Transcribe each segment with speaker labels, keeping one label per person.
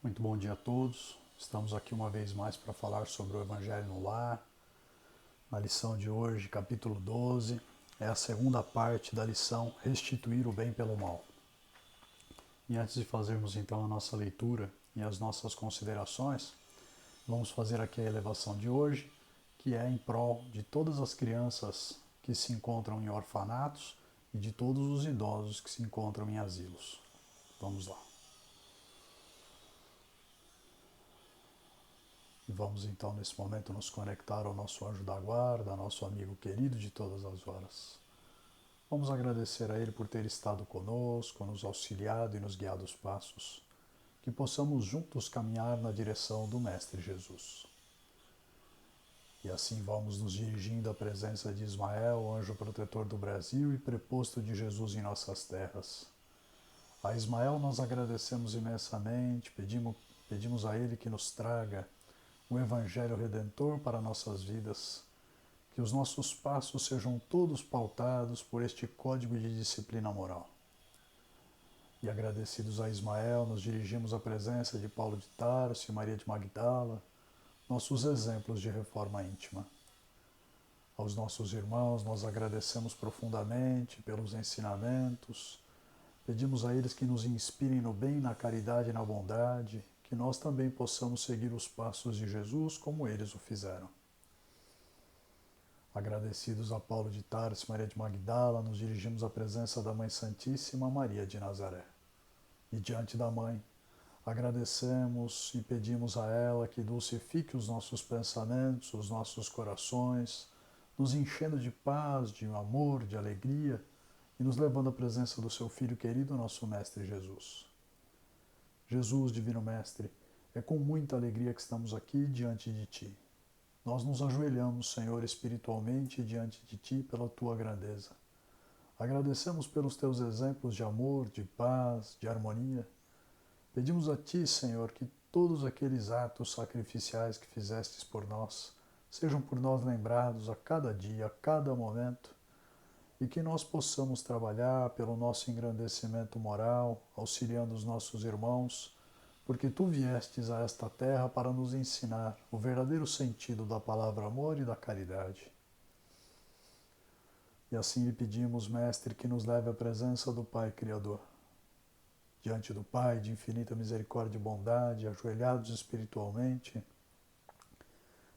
Speaker 1: Muito bom dia a todos. Estamos aqui uma vez mais para falar sobre o Evangelho no Lar. Na lição de hoje, capítulo 12, é a segunda parte da lição Restituir o Bem pelo Mal. E antes de fazermos então a nossa leitura e as nossas considerações, vamos fazer aqui a elevação de hoje, que é em prol de todas as crianças que se encontram em orfanatos e de todos os idosos que se encontram em asilos. Vamos lá. E vamos então nesse momento nos conectar ao nosso anjo da guarda, nosso amigo querido de todas as horas. Vamos agradecer a ele por ter estado conosco, nos auxiliado e nos guiado os passos, que possamos juntos caminhar na direção do Mestre Jesus. E assim vamos nos dirigindo à presença de Ismael, anjo protetor do Brasil e preposto de Jesus em nossas terras. A Ismael nós agradecemos imensamente, pedimos a ele que nos traga o Evangelho Redentor para nossas vidas, que os nossos passos sejam todos pautados por este código de disciplina moral. E agradecidos a Ismael, nos dirigimos à presença de Paulo de Tarso e Maria de Magdala, nossos exemplos de reforma íntima. Aos nossos irmãos, nós agradecemos profundamente pelos ensinamentos, pedimos a eles que nos inspirem no bem, na caridade e na bondade, que nós também possamos seguir os passos de Jesus como eles o fizeram. Agradecidos a Paulo de Tarso e Maria de Magdala, nos dirigimos à presença da Mãe Santíssima Maria de Nazaré. E diante da Mãe, agradecemos e pedimos a ela que dulcifique os nossos pensamentos, os nossos corações, nos enchendo de paz, de amor, de alegria e nos levando à presença do seu Filho querido, nosso Mestre Jesus. Jesus, Divino Mestre, é com muita alegria que estamos aqui diante de Ti. Nós nos ajoelhamos, Senhor, espiritualmente diante de Ti pela Tua grandeza. Agradecemos pelos Teus exemplos de amor, de paz, de harmonia. Pedimos a Ti, Senhor, que todos aqueles atos sacrificiais que fizestes por nós sejam por nós lembrados a cada dia, a cada momento, e que nós possamos trabalhar pelo nosso engrandecimento moral, auxiliando os nossos irmãos, porque Tu viestes a esta terra para nos ensinar o verdadeiro sentido da palavra amor e da caridade. E assim lhe pedimos, Mestre, que nos leve à presença do Pai Criador. Diante do Pai de infinita misericórdia e bondade, ajoelhados espiritualmente,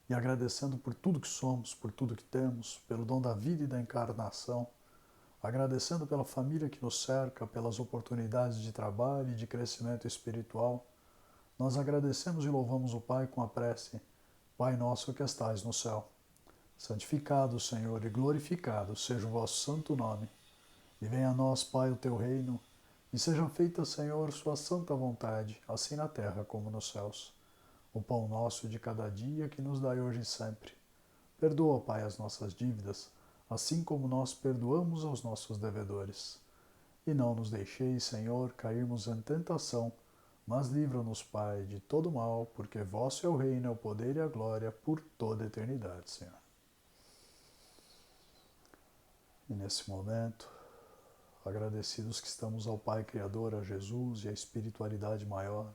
Speaker 1: e agradecendo por tudo que somos, por tudo que temos, pelo dom da vida e da encarnação, agradecendo pela família que nos cerca, pelas oportunidades de trabalho e de crescimento espiritual, nós agradecemos e louvamos o Pai com a prece: Pai nosso que estais no céu, santificado, Senhor, e glorificado seja o vosso santo nome. E venha a nós, Pai, o teu reino, e seja feita, Senhor, sua santa vontade, assim na terra como nos céus. O pão nosso de cada dia que nos dai hoje e sempre. Perdoa, Pai, as nossas dívidas, assim como nós perdoamos aos nossos devedores. E não nos deixeis, Senhor, cairmos em tentação, mas livra-nos, Pai, de todo mal, porque vosso é o reino, o poder e a glória por toda a eternidade, Senhor. E nesse momento, agradecidos que estamos ao Pai Criador, a Jesus e à espiritualidade maior,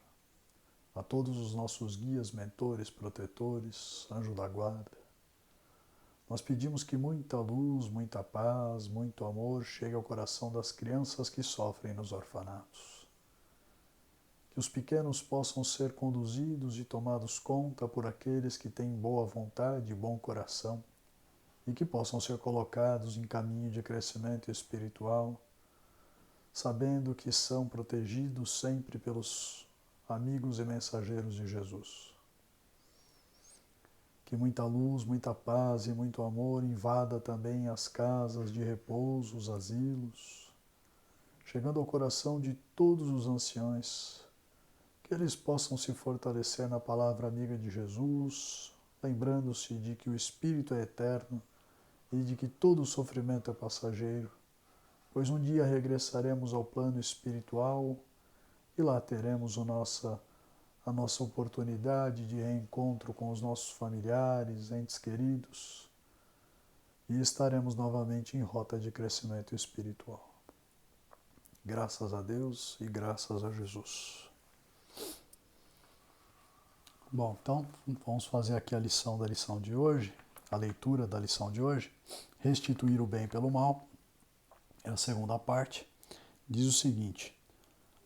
Speaker 1: a todos os nossos guias, mentores, protetores, anjo da guarda, nós pedimos que muita luz, muita paz, muito amor chegue ao coração das crianças que sofrem nos orfanatos. Que os pequenos possam ser conduzidos e tomados conta por aqueles que têm boa vontade e bom coração, e que possam ser colocados em caminho de crescimento espiritual, sabendo que são protegidos sempre pelos amigos e mensageiros de Jesus. Que muita luz, muita paz e muito amor invada também as casas de repouso, os asilos, chegando ao coração de todos os anciões, que eles possam se fortalecer na palavra amiga de Jesus, lembrando-se de que o Espírito é eterno e de que todo sofrimento é passageiro, pois um dia regressaremos ao plano espiritual e lá teremos a nossa oportunidade de reencontro com os nossos familiares, entes queridos, e estaremos novamente em rota de crescimento espiritual. Graças a Deus e graças a Jesus. Bom, então vamos fazer aqui a lição da lição de hoje, a leitura da lição de hoje. Restituir o bem pelo mal, é a segunda parte. Diz o seguinte: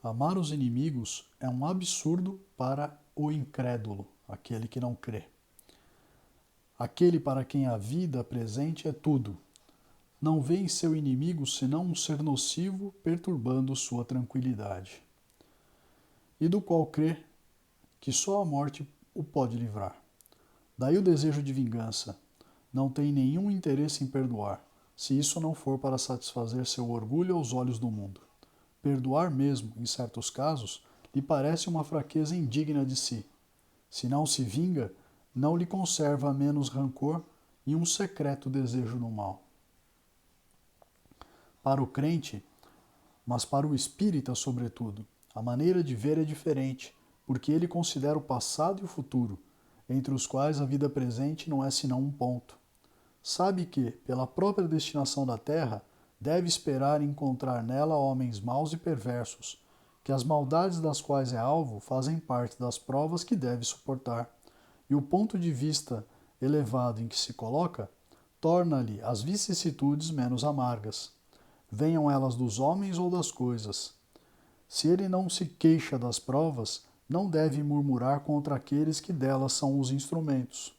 Speaker 1: amar os inimigos é um absurdo para o incrédulo, aquele que não crê. Aquele para quem a vida presente é tudo. Não vê em seu inimigo senão um ser nocivo perturbando sua tranquilidade. E do qual crê que só a morte o pode livrar. Daí o desejo de vingança. Não tem nenhum interesse em perdoar, se isso não for para satisfazer seu orgulho aos olhos do mundo. Perdoar mesmo, em certos casos, lhe parece uma fraqueza indigna de si. Se não se vinga, não lhe conserva menos rancor e um secreto desejo no mal. Para o crente, mas para o espírita, sobretudo, a maneira de ver é diferente, porque ele considera o passado e o futuro, entre os quais a vida presente não é senão um ponto. Sabe que, pela própria destinação da terra, deve esperar encontrar nela homens maus e perversos, que as maldades das quais é alvo fazem parte das provas que deve suportar, e o ponto de vista elevado em que se coloca torna-lhe as vicissitudes menos amargas, venham elas dos homens ou das coisas. Se ele não se queixa das provas, não deve murmurar contra aqueles que delas são os instrumentos.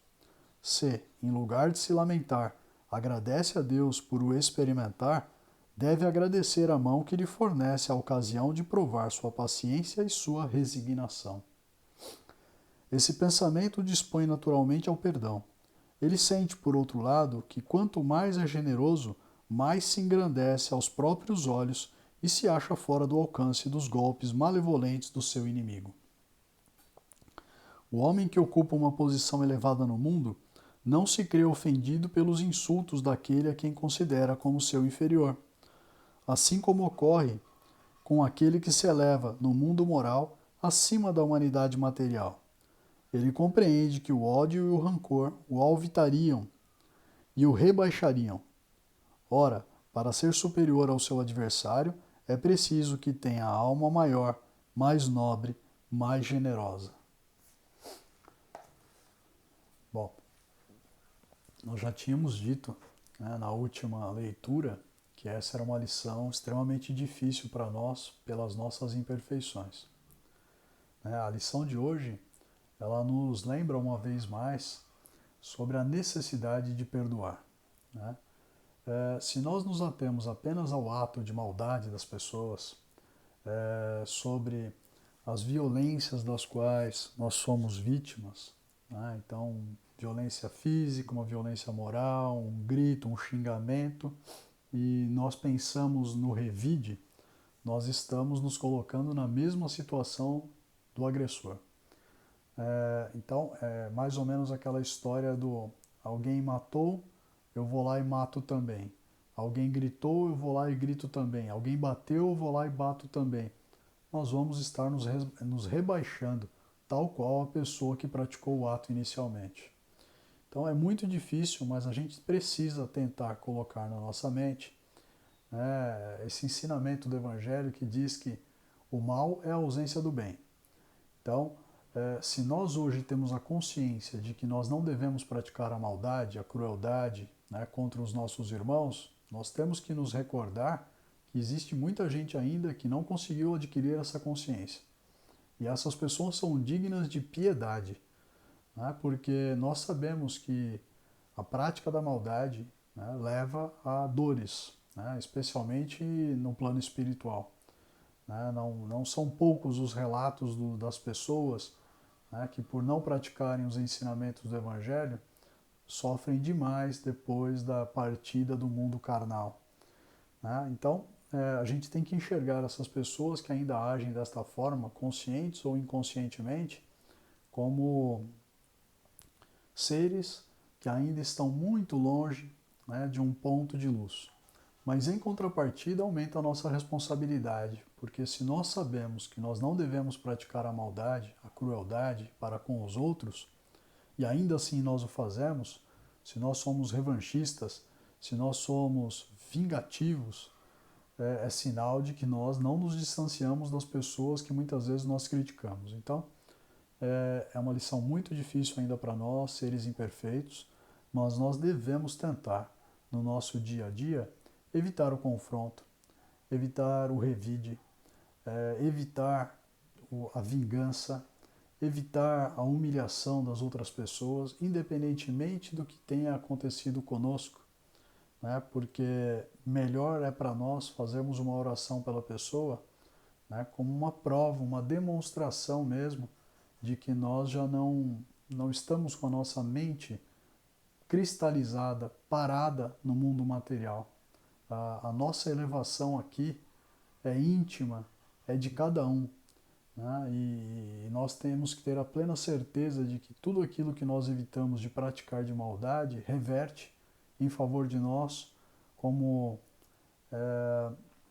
Speaker 1: Se, em lugar de se lamentar, agradece a Deus por o experimentar, deve agradecer a mão que lhe fornece a ocasião de provar sua paciência e sua resignação. Esse pensamento dispõe naturalmente ao perdão. Ele sente, por outro lado, que quanto mais é generoso, mais se engrandece aos próprios olhos e se acha fora do alcance dos golpes malevolentes do seu inimigo. O homem que ocupa uma posição elevada no mundo não se crê ofendido pelos insultos daquele a quem considera como seu inferior, assim como ocorre com aquele que se eleva no mundo moral acima da humanidade material. Ele compreende que o ódio e o rancor o alvitariam e o rebaixariam. Ora, para ser superior ao seu adversário, é preciso que tenha a alma maior, mais nobre, mais generosa. Bom, nós já tínhamos dito, né, na última leitura que essa era uma lição extremamente difícil para nós pelas nossas imperfeições. A lição de hoje, ela nos lembra uma vez mais sobre a necessidade de perdoar. Se nós nos atemos apenas ao ato de maldade das pessoas, sobre as violências das quais nós somos vítimas, então violência física, uma violência moral, um grito, um xingamento, e nós pensamos no revide, nós estamos nos colocando na mesma situação do agressor. Então, é mais ou menos aquela história do alguém matou, eu vou lá e mato também. Alguém gritou, eu vou lá e grito também. Alguém bateu, eu vou lá e bato também. Nós vamos estar nos rebaixando, tal qual a pessoa que praticou o ato inicialmente. Então é muito difícil, mas a gente precisa tentar colocar na nossa mente esse ensinamento do Evangelho que diz que o mal é a ausência do bem. Então, se nós hoje temos a consciência de que nós não devemos praticar a maldade, a crueldade, contra os nossos irmãos, nós temos que nos recordar que existe muita gente ainda que não conseguiu adquirir essa consciência. E essas pessoas são dignas de piedade, porque nós sabemos que a prática da maldade leva a dores, especialmente no plano espiritual. Não são poucos os relatos das pessoas que, por não praticarem os ensinamentos do Evangelho, sofrem demais depois da partida do mundo carnal. Então, a gente tem que enxergar essas pessoas que ainda agem desta forma, conscientes ou inconscientemente, como seres que ainda estão muito longe de um ponto de luz. Mas, em contrapartida, aumenta a nossa responsabilidade, porque se nós sabemos que nós não devemos praticar a maldade, a crueldade para com os outros, e ainda assim nós o fazemos, se nós somos revanchistas, se nós somos vingativos, é sinal de que nós não nos distanciamos das pessoas que muitas vezes nós criticamos. Então, É uma lição muito difícil ainda para nós, seres imperfeitos, mas nós devemos tentar, no nosso dia a dia, evitar o confronto, evitar o revide, evitar a vingança, evitar a humilhação das outras pessoas, independentemente do que tenha acontecido conosco, né? Porque melhor é para nós fazermos uma oração pela pessoa, né? Como uma prova, uma demonstração mesmo de que nós já não estamos com a nossa mente cristalizada, parada no mundo material. A nossa elevação aqui é íntima, é de cada um, né? E nós temos que ter a plena certeza de que tudo aquilo que nós evitamos de praticar de maldade reverte em favor de nós como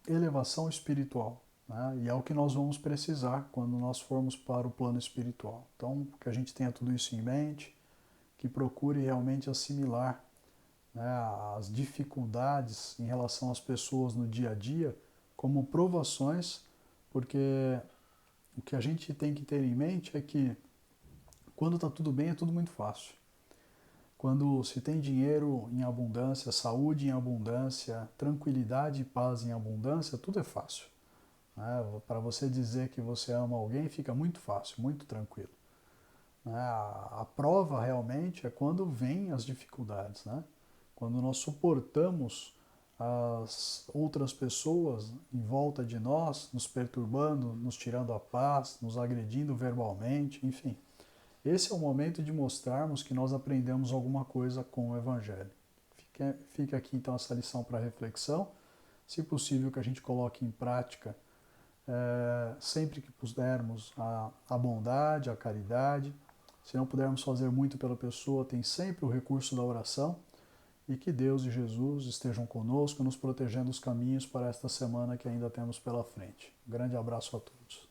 Speaker 1: elevação espiritual, né? E é o que nós vamos precisar quando nós formos para o plano espiritual. Então, que a gente tenha tudo isso em mente, que procure realmente assimilar, né, as dificuldades em relação às pessoas no dia a dia como provações, porque o que a gente tem que ter em mente é que quando está tudo bem é tudo muito fácil. Quando se tem dinheiro em abundância, saúde em abundância, tranquilidade e paz em abundância, tudo é fácil, né? Para você dizer que você ama alguém fica muito fácil, muito tranquilo, né? A prova realmente é quando vêm as dificuldades, né? Quando nós suportamos as outras pessoas em volta de nós, nos perturbando, nos tirando a paz, nos agredindo verbalmente, enfim. Esse é o momento de mostrarmos que nós aprendemos alguma coisa com o Evangelho. Fica aqui então essa lição para reflexão. Se possível que a gente coloque em prática sempre que pudermos a bondade, a caridade. Se não pudermos fazer muito pela pessoa, tem sempre o recurso da oração. E que Deus e Jesus estejam conosco, nos protegendo os caminhos para esta semana que ainda temos pela frente. Um grande abraço a todos.